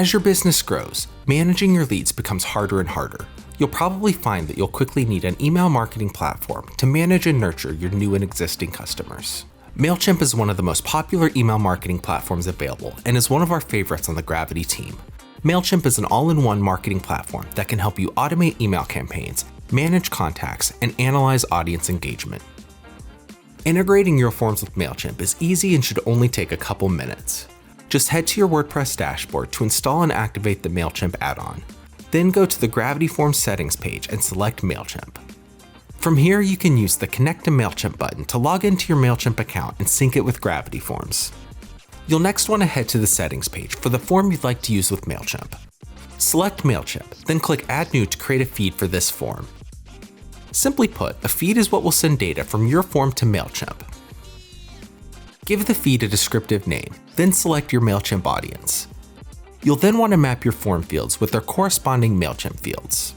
As your business grows, managing your leads becomes harder and harder. You'll probably find that you'll quickly need an email marketing platform to manage and nurture your new and existing customers. Mailchimp is one of the most popular email marketing platforms available and is one of our favorites on the Gravity team. Mailchimp is an all-in-one marketing platform that can help you automate email campaigns, manage contacts, and analyze audience engagement. Integrating your forms with Mailchimp is easy and should only take a couple minutes. Just head to your WordPress dashboard to install and activate the Mailchimp add-on. Then go to the Gravity Forms settings page and select Mailchimp. From here, you can use the Connect to Mailchimp button to log into your Mailchimp account and sync it with Gravity Forms. You'll next want to head to the settings page for the form you'd like to use with Mailchimp. Select Mailchimp, then click Add New to create a feed for this form. Simply put, a feed is what will send data from your form to Mailchimp. Give the feed a descriptive name, then select your Mailchimp audience. You'll then want to map your form fields with their corresponding Mailchimp fields.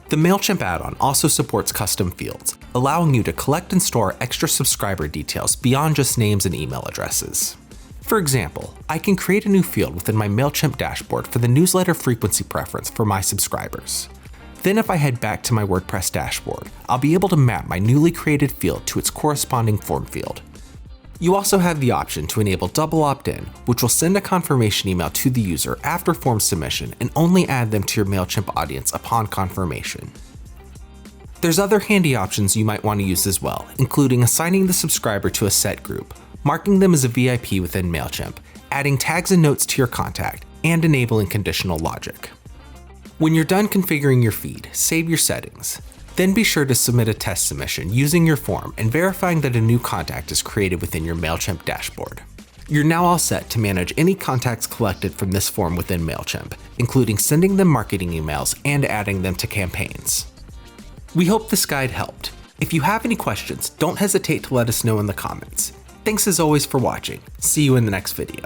The Mailchimp add-on also supports custom fields, allowing you to collect and store extra subscriber details beyond just names and email addresses. For example, I can create a new field within my Mailchimp dashboard for the newsletter frequency preference for my subscribers. Then if I head back to my WordPress dashboard, I'll be able to map my newly created field to its corresponding form field. You also have the option to enable double opt-in, which will send a confirmation email to the user after form submission and only add them to your Mailchimp audience upon confirmation. There's other handy options you might want to use as well, including assigning the subscriber to a set group, marking them as a VIP within Mailchimp, adding tags and notes to your contact, and enabling conditional logic. When you're done configuring your feed, save your settings. Then be sure to submit a test submission using your form and verifying that a new contact is created within your Mailchimp dashboard. You're now all set to manage any contacts collected from this form within Mailchimp, including sending them marketing emails and adding them to campaigns. We hope this guide helped. If you have any questions, don't hesitate to let us know in the comments. Thanks as always for watching. See you in the next video.